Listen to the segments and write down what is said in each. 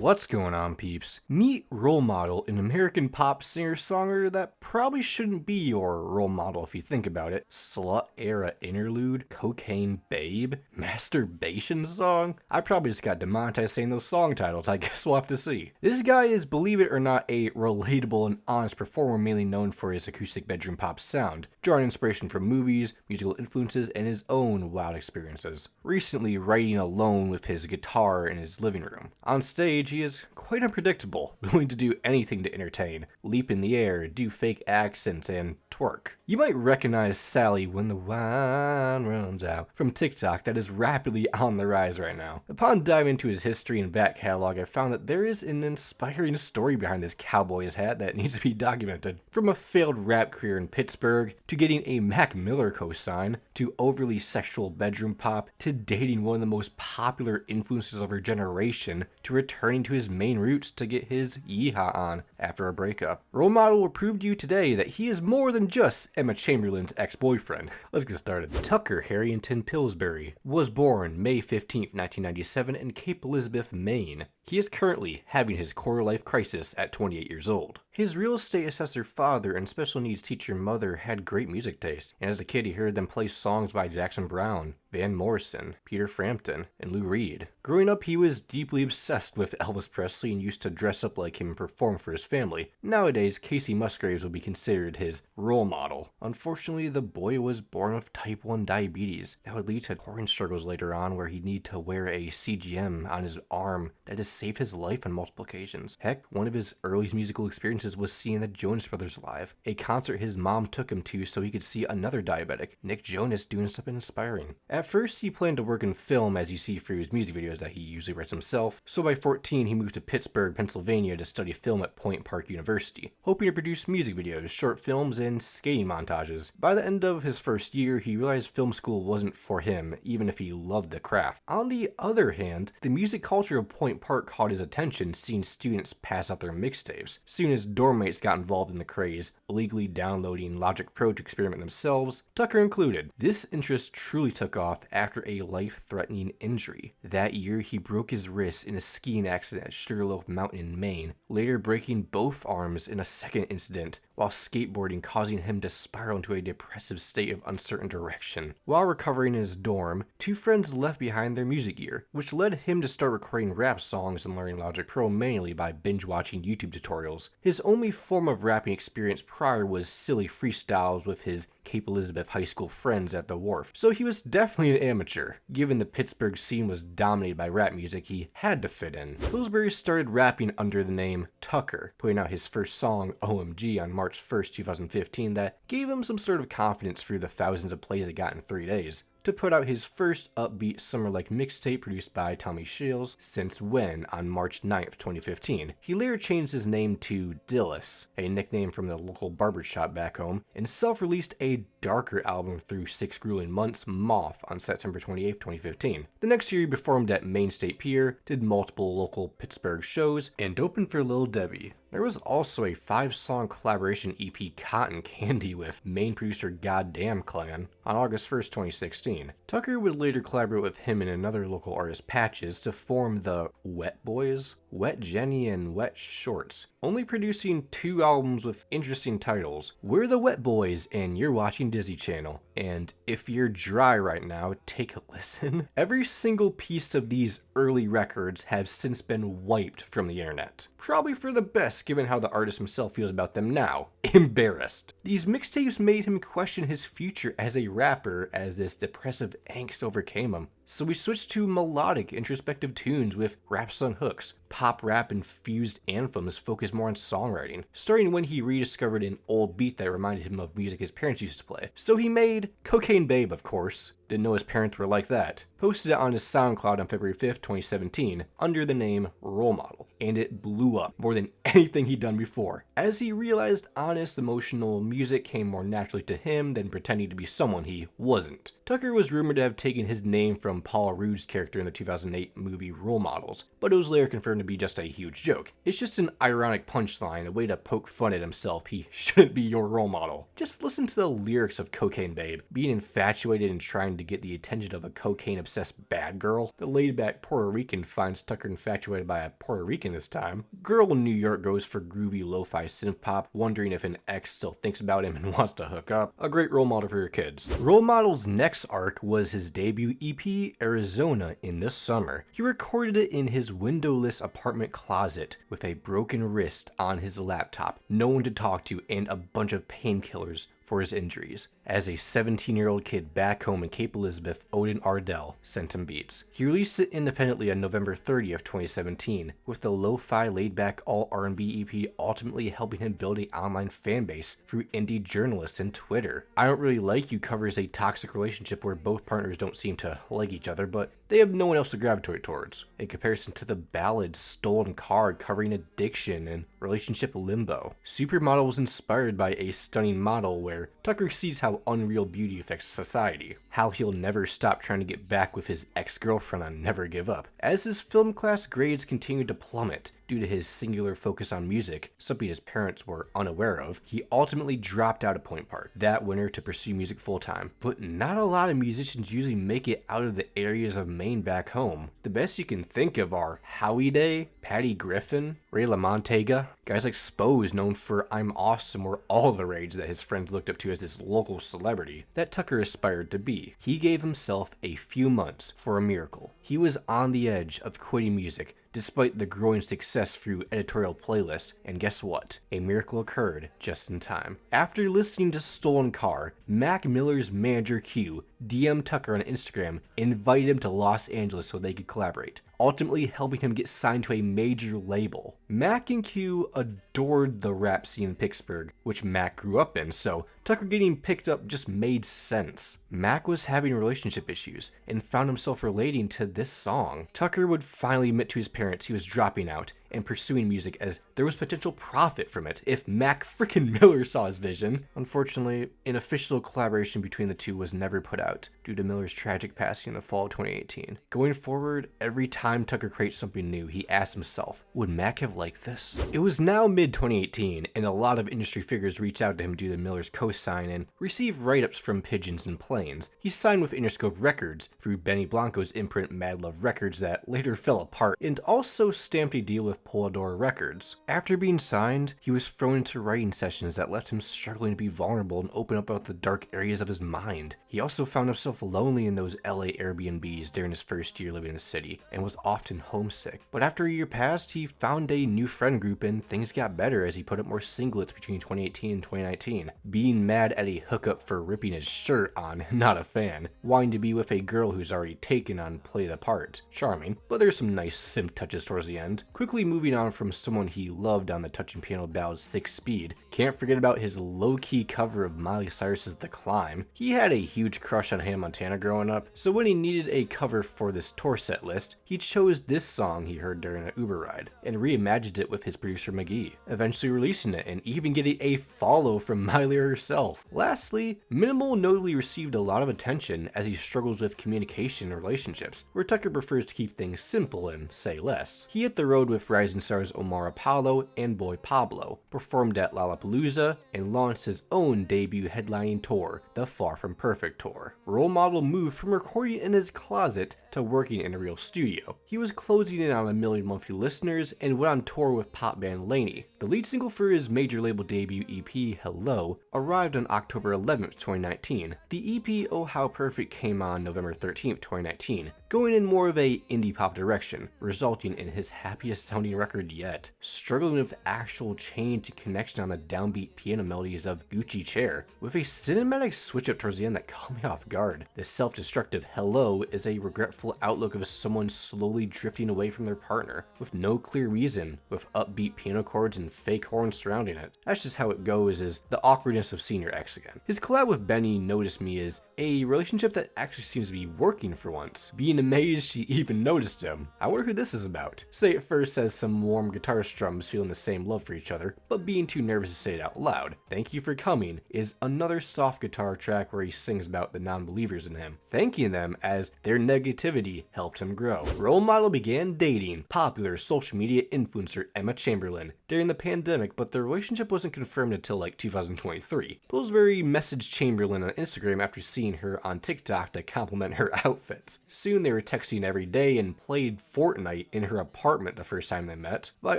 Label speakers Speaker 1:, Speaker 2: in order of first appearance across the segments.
Speaker 1: What's going on, peeps? Meet Role Model, an American pop singer-songwriter that probably shouldn't be your role model if you think about it. Slut era interlude, cocaine babe, masturbation song? I probably just got demonetized saying those song titles, I guess we'll have to see. This guy is, believe it or not, a relatable and honest performer mainly known for his acoustic bedroom pop sound, drawing inspiration from movies, musical influences, and his own wild experiences. Recently writing alone with his guitar in his living room. On stage, he is quite unpredictable, willing to do anything to entertain, leap in the air, do fake accents, and twerk. You might recognize Sally when the wine runs out from TikTok that is rapidly on the rise right now. Upon diving into his history and back catalog, I found that there is an inspiring story behind this Cowboy's hat that needs to be documented. From a failed rap career in Pittsburgh, to getting a Mac Miller cosign, to overly sexual bedroom pop, to dating one of the most popular influencers of her generation, to returning to his main roots to get his yeehaw on after a breakup. Role Model will prove to you today that he is more than just Emma Chamberlain's ex-boyfriend. Let's get started. Tucker Harrington Pillsbury was born May 15, 1997 in Cape Elizabeth, Maine. He is currently having his quarter life crisis at 28 years old. His real estate assessor father and special needs teacher mother had great music taste, and as a kid he heard them play songs by Jackson Browne, Van Morrison, Peter Frampton, and Lou Reed. Growing up, he was deeply obsessed with Elvis Presley and used to dress up like him and perform for his family. Nowadays, Casey Musgraves would be considered his role model. Unfortunately, the boy was born with type 1 diabetes. That would lead to porn struggles later on where he'd need to wear a CGM on his arm that has saved his life on multiple occasions. Heck, one of his earliest musical experiences was seeing the Jonas Brothers live, a concert his mom took him to so he could see another diabetic, Nick Jonas, doing something inspiring. At first, he planned to work in film, as you see through his music videos that he usually writes himself, so by 14 he moved to Pittsburgh, Pennsylvania to study film at Point Park University, hoping to produce music videos, short films, and skating montages. By the end of his first year, he realized film school wasn't for him, even if he loved the craft. On the other hand, the music culture of Point Park caught his attention, seeing students pass out their mixtapes. Soon his dorm mates got involved in the craze, illegally downloading Logic Pro to experiment themselves, Tucker included. This interest truly took off after a life-threatening injury. That year, he broke his wrist in a skiing accident at Sugarloaf Mountain in Maine, later breaking both arms in a second incident while skateboarding, causing him to spiral into a depressive state of uncertain direction. While recovering in his dorm, two friends left behind their music gear, which led him to start recording rap songs and learning Logic Pro mainly by binge-watching YouTube tutorials. His only form of rapping experience prior was silly freestyles with his Cape Elizabeth high school friends at the wharf, so he was definitely an amateur. Given the Pittsburgh scene was dominated by rap music, he had to fit in. Pillsbury started rapping under the name Tucker, putting out his first song, OMG, on March 1st, 2015 that gave him some sort of confidence through the thousands of plays it got in 3 days. To put out his first upbeat summer-like mixtape produced by Tommy Shields, Since When, on March 9th, 2015. He later changed his name to Dillis, a nickname from the local barbershop back home, and self-released a darker album through 6 grueling months, Moth, on September 28th, 2015. The next year he performed at Maine State Pier, did multiple local Pittsburgh shows, and opened for Lil Debbie. There was also a 5-song collaboration EP, Cotton Candy, with Maine producer Goddamn Clan on August 1st, 2016. Tucker would later collaborate with him and another local artist, Patches, to form the Wet Boys, Wet Jenny, and Wet Shorts, only producing 2 albums with interesting titles. We're the Wet Boys, and you're watching Disney Channel. And if you're dry right now, take a listen. Every single piece of these early records have since been wiped from the internet. Probably for the best, given how the artist himself feels about them now. Embarrassed. These mixtapes made him question his future as a rapper as this depressive angst overcame him. So we switched to melodic, introspective tunes with raps on hooks. Pop rap infused anthems focused more on songwriting, starting when he rediscovered an old beat that reminded him of music his parents used to play. So he made Cocaine Babe, of course. Didn't know his parents were like that. Posted it on his SoundCloud on February 5th, 2017, under the name Role Model, and it blew up more than anything he'd done before, as he realized honest, emotional music came more naturally to him than pretending to be someone he wasn't. Tucker was rumored to have taken his name from Paul Rudd's character in the 2008 movie Role Models, but it was later confirmed to be just a huge joke. It's just an ironic punchline, a way to poke fun at himself. He shouldn't be your role model. Just listen to the lyrics of Cocaine Babe, being infatuated and trying to get the attention of a cocaine-obsessed bad girl. The laid-back Puerto Rican finds Tucker infatuated by a Puerto Rican thinking this time. Girl in New York goes for groovy lo-fi synth pop, wondering if an ex still thinks about him and wants to hook up. A great role model for your kids. Role Model's next arc was his debut EP, Arizona, in this summer. He recorded it in his windowless apartment closet with a broken wrist on his laptop, no one to talk to, and a bunch of painkillers for his injuries. As a 17-year-old kid back home in Cape Elizabeth, Odin Ardell sent him beats. He released it independently on November 30th, 2017, with the lo-fi laid-back all R&B EP ultimately helping him build an online fan base through indie journalists and Twitter. I Don't Really Like You covers a toxic relationship where both partners don't seem to like each other, but they have no one else to gravitate towards, in comparison to the ballad Stolen Card covering addiction and relationship limbo. Supermodel was inspired by a stunning model where Tucker sees how unreal beauty affects society, how he'll never stop trying to get back with his ex-girlfriend on Never Give Up. As his film class grades continued to plummet due to his singular focus on music, something his parents were unaware of, he ultimately dropped out of Point Park that winter to pursue music full-time. But not a lot of musicians usually make it out of the areas of Maine back home. The best you can think of are Howie Day, Patty Griffin, Ray LaMontaga, guys like Spose, known for I'm Awesome, were all the rage that his friends looked up to as this local celebrity that Tucker aspired to be. He gave himself a few months for a miracle. He was on the edge of quitting music despite the growing success through editorial playlists, and guess what? A miracle occurred just in time. After listening to Stolen Car, Mac Miller's manager Q DM'd Tucker on Instagram, invited him to Los Angeles so they could collaborate, ultimately helping him get signed to a major label. Mac and Q adored the rap scene in Pittsburgh, which Mac grew up in, so Tucker getting picked up just made sense. Mac was having relationship issues and found himself relating to this song. Tucker would finally admit to his parents he was dropping out and pursuing music as there was potential profit from it if Mac frickin' Miller saw his vision. Unfortunately, an official collaboration between the two was never put out due to Miller's tragic passing in the fall of 2018. Going forward, every time Tucker creates something new, he asks himself, would Mac have liked this? It was now mid-2018, and a lot of industry figures reached out to him due to Miller's co-sign and received write-ups from Pigeons and Planes. He signed with Interscope Records through Benny Blanco's imprint Mad Love Records that later fell apart, and also stamped a deal with Polydor Records. After being signed, he was thrown into writing sessions that left him struggling to be vulnerable and open up about the dark areas of his mind. He also found himself lonely in those LA Airbnbs during his first year living in the city, and was often homesick. But after a year passed, he found a new friend group and things got better as he put up more singlets between 2018 and 2019. Being mad at a hookup for ripping his shirt on, not a fan. Wanting to be with a girl who's already taken on Play the Part. Charming, but there's some nice simp touches towards the end. Quickly moving on from someone he loved on the touching piano ballad 6 Speed, can't forget about his low-key cover of Miley Cyrus's The Climb. He had a huge crush on Hannah Montana growing up, so when he needed a cover for this tour set list, he chose this song he heard during an Uber ride, and reimagined it with his producer McGee, eventually releasing it and even getting a follow from Miley herself. Lastly, Minimal notably received a lot of attention as he struggles with communication and relationships, where Tucker prefers to keep things simple and say less. He hit the road with rising stars Omar Apollo and Boy Pablo, performed at Lollapalooza, and launched his own debut headlining tour, the Far From Perfect Tour. Role Model moved from recording in his closet to working in a real studio. He was closing in on 1 million monthly listeners and went on tour with pop band Laney. The lead single for his major label debut EP, Hello, arrived on October 11th, 2019. The EP, Oh How Perfect, came on November 13th, 2019, going in more of a indie pop direction, resulting in his happiest sounding record yet. Struggling with actual change and connection on the downbeat piano melodies of Gucci Chair, with a cinematic switch up towards the end that caught me off guard. The self-destructive Hello is a regretful outlook of someone slowly drifting away from their partner, with no clear reason, with upbeat piano chords and fake horns surrounding it. That's just how it goes, is the awkwardness of seeing your ex again. His collab with Benny Noticed Me is a relationship that actually seems to be working for once. Being amazed she even noticed him. I wonder who this is about. Say it first says some warm guitar strums feeling the same love for each other, but being too nervous to say it out loud. Thank You For Coming is another soft guitar track where he sings about the non-believers in him, thanking them as their negativity helped him grow. Role Model began dating popular social media influencer Emma Chamberlain during the pandemic, but the relationship wasn't confirmed until like 2023. Pillsbury messaged Chamberlain on Instagram after seeing her on TikTok to compliment her outfits. Soon they they were texting every day and played Fortnite in her apartment the first time they met. By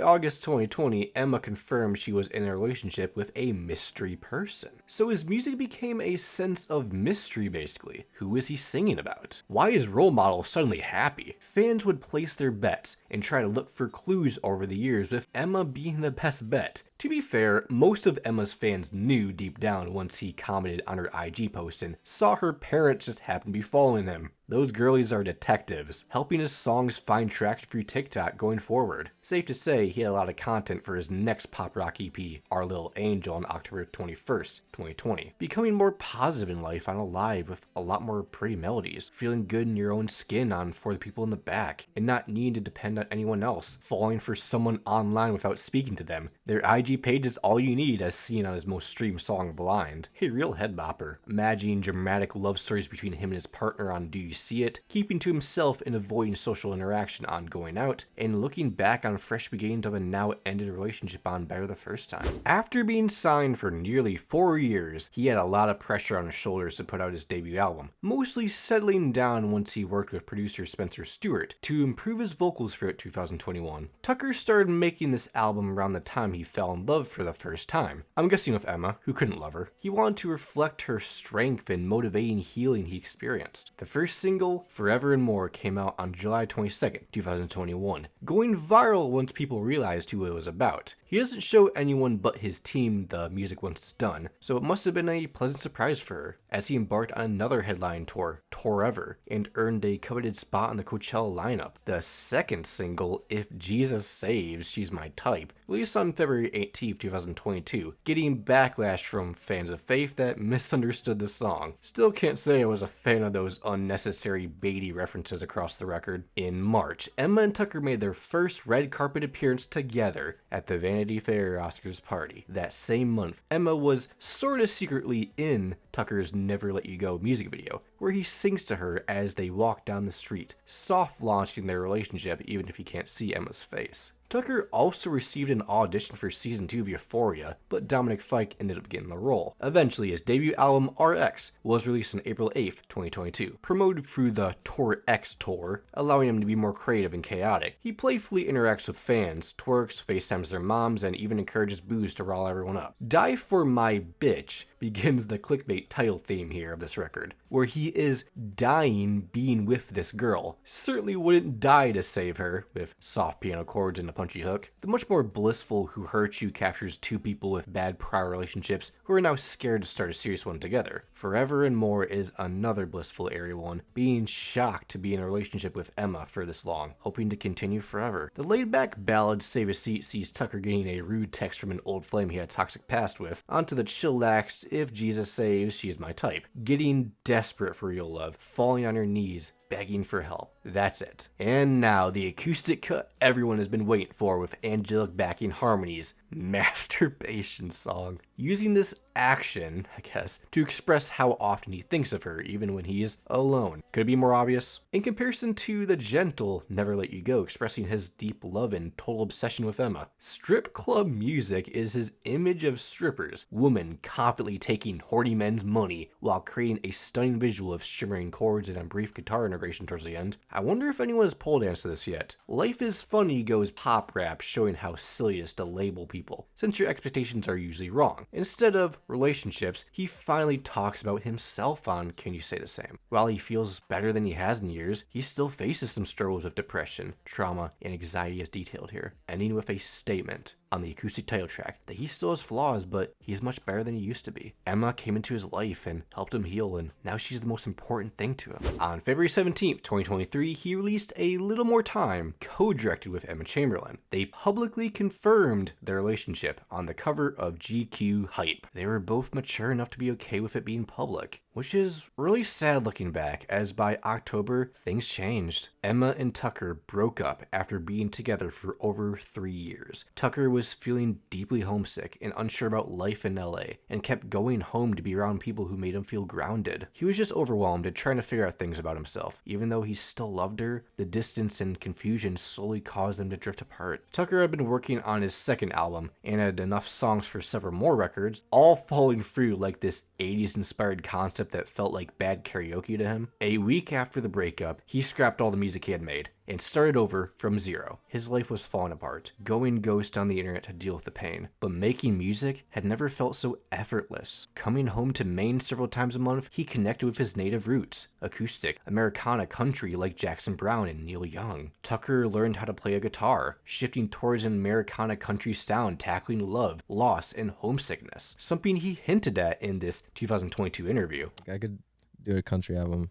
Speaker 1: August 2020, Emma confirmed she was in a relationship with a mystery person. So his music became a sense of mystery basically. Who is he singing about? Why is Role Model suddenly happy? Fans would place their bets and try to look for clues over the years, with Emma being the best bet. To be fair, most of Emma's fans knew deep down once he commented on her IG post and saw her parents just happen to be following him. Those girlies are detectives, helping his songs find traction through TikTok going forward. Safe to say, he had a lot of content for his next pop rock EP, Our Little Angel, on October 21st, 2020. Becoming more positive in life on a live with a lot more pretty melodies, feeling good in your own skin on For the People in the Back, and not needing to depend on anyone else, falling for someone online without speaking to them. Their IG page is all you need, as seen on his most streamed song, Blind. A real head bopper. Imagining dramatic love stories between him and his partner on Do You See It, keeping to himself and avoiding social interaction on Going Out, and looking back on fresh beginnings of a now ended relationship on Better the First Time. After being signed for nearly 4 years, he had a lot of pressure on his shoulders to put out his debut album, mostly settling down once he worked with producer Spencer Stewart to improve his vocals for it 2021. Tucker started making this album around the time he fell in love for the first time. I'm guessing with Emma, who couldn't love her. He wanted to reflect her strength and motivating healing he experienced. The first single, Forever and More, came out on July 22nd, 2021, going viral once people realized who it was about. He doesn't show anyone but his team the music once it's done, so it must have been a pleasant surprise for her, as he embarked on another headline tour, Tourever, and earned a coveted spot on the Coachella lineup. The second single, If Jesus Saves, She's My Type, released on February 18th, 2022, getting backlash from fans of Faith that misunderstood the song. Still can't say I was a fan of those unnecessary baity references across the record. In March, Emma and Tucker made their first red carpet appearance together at the Vanity Fair Oscars party. That same month, Emma was sorta secretly in Tucker's Never Let You Go music video, where he sings to her as they walk down the street, soft launching their relationship even if he can't see Emma's face. Tucker also received an audition for season 2 of Euphoria, but Dominic Fike ended up getting the role. Eventually, his debut album RX was released on April 8th, 2022, promoted through the Tour X tour, allowing him to be more creative and chaotic. He playfully interacts with fans, twerks, FaceTimes their moms, and even encourages booze to rile everyone up. Die For My Bitch begins the clickbait title theme here of this record, where he is dying being with this girl. Certainly wouldn't die to save her, with soft piano chords and a punchy hook. The much more blissful Who Hurt You captures two people with bad prior relationships who are now scared to start a serious one together. Forever and More is another blissful airy one, being shocked to be in a relationship with Emma for this long, hoping to continue forever. The laid-back ballad Save a Seat sees Tucker getting a rude text from an old flame he had a toxic past with, onto the chillaxed If Jesus Saves, She's My Type, getting desperate for real love, falling on her knees, begging for help. That's it. And now, the acoustic cut everyone has been waiting for, with angelic backing harmonies, Masturbation Song. Using this action, I guess, to express how often he thinks of her, even when he is alone. Could it be more obvious? In comparison to the gentle Never Let You Go, expressing his deep love and total obsession with Emma. Strip club music is his image of strippers, women confidently taking horny men's money, while creating a stunning visual of shimmering chords and a brief guitar integration towards the end. I wonder if anyone has pole danced to this yet. Life is Funny goes pop rap, showing how silly it is to label people, since your expectations are usually wrong. Instead of relationships, he finally talks about himself on Can You Say the Same. While he feels better than he has in years, he still faces some struggles with depression, trauma, and anxiety as detailed here, ending with a statement on the acoustic title track that he still has flaws, but he's much better than he used to be. Emma came into his life and helped him heal, and now she's the most important thing to him. On February 17th, 2023, he released A Little More Time, co-directed with Emma Chamberlain. They publicly confirmed their relationship on the cover of GQ Hype. They were both mature enough to be okay with it being public, which is really sad looking back, as by October, things changed. Emma and Tucker broke up after being together for over 3 years. Tucker was feeling deeply homesick and unsure about life in LA, and kept going home to be around people who made him feel grounded. He was just overwhelmed and trying to figure out things about himself. Even though he still loved her, the distance and confusion slowly caused them to drift apart. Tucker had been working on his second album, and had enough songs for several more records, all falling through like this 80s inspired concept concept that felt like bad karaoke to him. A week after the breakup, he scrapped all the music he had made and started over from zero. His life was falling apart, going ghost on the internet to deal with the pain. But making music had never felt so effortless. Coming home to Maine several times a month, he connected with his native roots, acoustic, Americana country like Jackson Browne and Neil Young. Tucker learned how to play a guitar, shifting towards an Americana country sound, tackling love, loss, and homesickness, something he hinted at in this 2022 interview.
Speaker 2: I could do a country album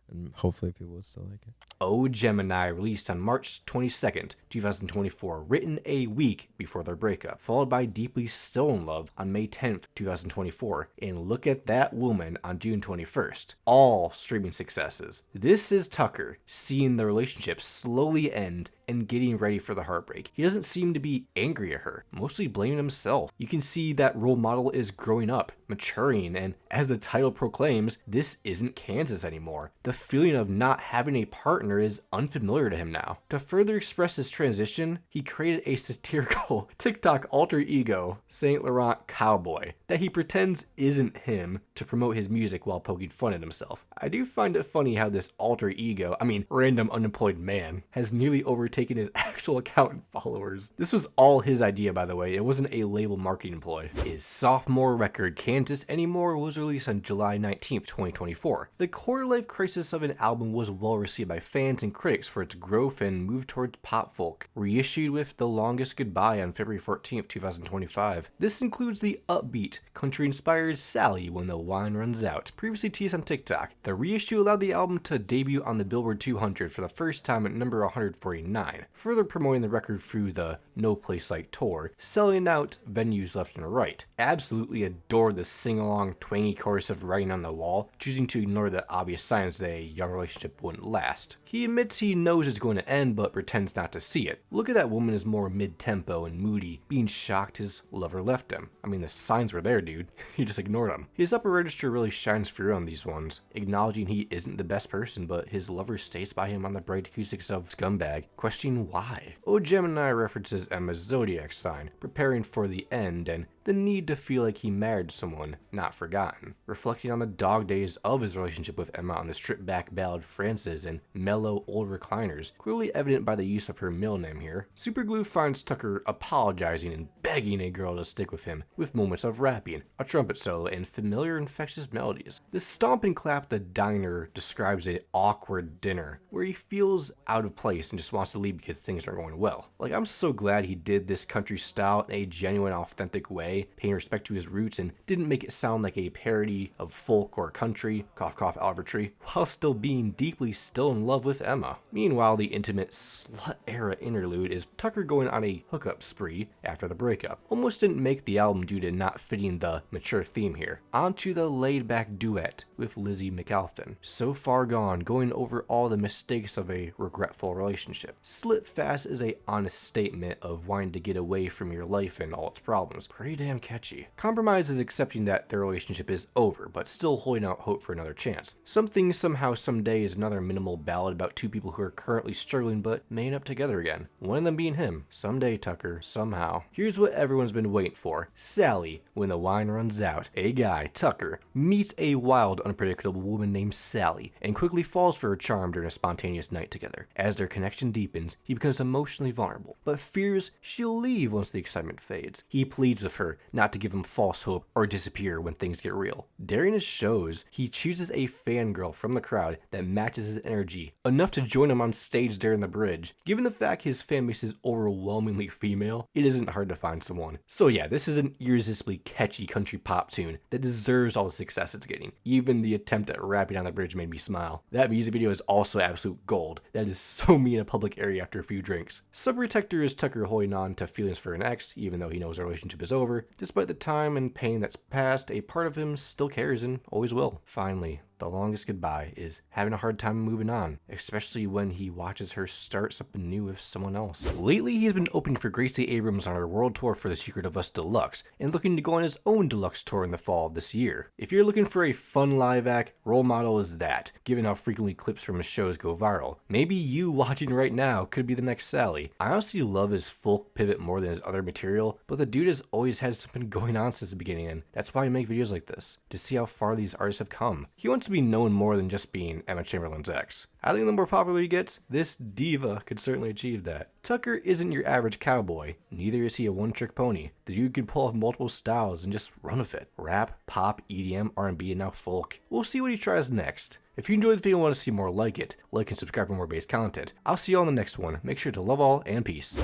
Speaker 2: and hopefully people will still like it.
Speaker 1: Oh Gemini released on March 22nd, 2024, written a week before their breakup, followed by Deeply Still in Love on May 10th, 2024, and Look at That Woman on June 21st. All streaming successes. This is Tucker seeing the relationship slowly end and getting ready for the heartbreak. He doesn't seem to be angry at her, mostly blaming himself. You can see that role model is growing up, maturing, and as the title proclaims, this isn't Kansas anymore. The feeling of not having a partner is unfamiliar to him now. To further express his transition, he created a satirical TikTok alter ego, Saint Laurent Cowboy, that he pretends isn't him to promote his music while poking fun at himself. I do find it funny how this alter ego, random unemployed man, has nearly overtaken his actual account and followers. This was all his idea, by the way. It wasn't a label marketing ploy. His sophomore record, Kansas Anymore, was released on July 19th, 2024. The quarter-life crisis of an album was well received by fans and critics for its growth and move towards pop folk. Reissued with The Longest Goodbye on February 14th, 2025. This includes the upbeat, country-inspired Sally When the Wine Runs Out, previously teased on TikTok. The reissue allowed the album to debut on the Billboard 200 for the first time at number 149, further promoting the record through the No Place Like tour, selling out venues left and right. Absolutely adored the sing-along, twangy chorus of Writing on the Wall, choosing to ignore the obvious signs that a young relationship wouldn't last. He admits he knows it's going to end, but pretends not to see it. Look at That Woman is more mid-tempo and moody, being shocked his lover left him. The signs were there, dude. He just ignored them. His upper register really shines through on these ones, acknowledging he isn't the best person, but his lover stays by him on the bright acoustics of Scumbag, questioning why. Oh Gemini references Emma's zodiac sign, preparing for the end, and the need to feel like he married someone not forgotten, reflecting on the dog days of his relationship with Emma on the stripped-back ballad Frances and mellow old recliners, clearly evident by the use of her middle name here. Superglue finds Tucker apologizing and begging a girl to stick with him, with moments of rapping, a trumpet solo, and familiar infectious melodies. The stomp and clap the diner describes an awkward dinner, where he feels out of place and just wants to leave because things aren't going well. I'm so glad he did this country style in a genuine, authentic way, paying respect to his roots and didn't make it sound like a parody of folk or country, cough cough Oliver Tree, while still being deeply still in love with Emma. Meanwhile, the intimate slut era interlude is Tucker going on a hookup spree after the breakup. Almost didn't make the album due to not fitting the mature theme here. Onto the laid back duet with Lizzie McAlpin. So far gone, going over all the mistakes of a regretful relationship. Slip fast is a honest statement of wanting to get away from your life and all its problems. Pretty damn catchy. Compromise is accepting that their relationship is over, but still holding out hope for another chance. Something Somehow Someday is another minimal ballad about two people who are currently struggling but may end up together again. One of them being him. Someday, Tucker, somehow. Here's what everyone's been waiting for. Sally, When the Wine Runs Out. A guy, Tucker, meets a wild, unpredictable woman named Sally and quickly falls for her charm during a spontaneous night together. As their connection deepens, he becomes emotionally vulnerable, but fears she'll leave once the excitement fades. He pleads with her not to give him false hope or disappear when things get real. During his shows, he chooses a fangirl from the crowd that matches his energy, enough to join him on stage during the bridge. Given the fact his fan base is overwhelmingly female, it isn't hard to find someone. So yeah, this is an irresistibly catchy country pop tune that deserves all the success it's getting. Even the attempt at rapping on the bridge made me smile. That music video is also absolute gold. That is so me in a public area after a few drinks. Subprotector is Tucker holding on to feelings for an ex, even though he knows their relationship is over. Despite the time and pain that's passed, a part of him still cares and always will. Finally, the longest goodbye is having a hard time moving on, especially when he watches her start something new with someone else. Lately, he's been opening for Gracie Abrams on her world tour for The Secret of Us Deluxe, and looking to go on his own deluxe tour in the fall of this year. If you're looking for a fun live act, Role Model is that, given how frequently clips from his shows go viral. Maybe you watching right now could be the next Sally. I honestly love his folk pivot more than his other material, but the dude has always had something going on since the beginning, and that's why I make videos like this, to see how far these artists have come. He wants to be known more than just being Emma Chamberlain's ex. I think the more popular he gets, this diva could certainly achieve that. Tucker isn't your average cowboy, neither is he a one-trick pony. The dude can pull off multiple styles and just run with it. Rap, pop, EDM, R&B, and now folk. We'll see what he tries next. If you enjoyed the video and want to see more like it, like and subscribe for more base content. I'll see you on the next one. Make sure to love all and peace.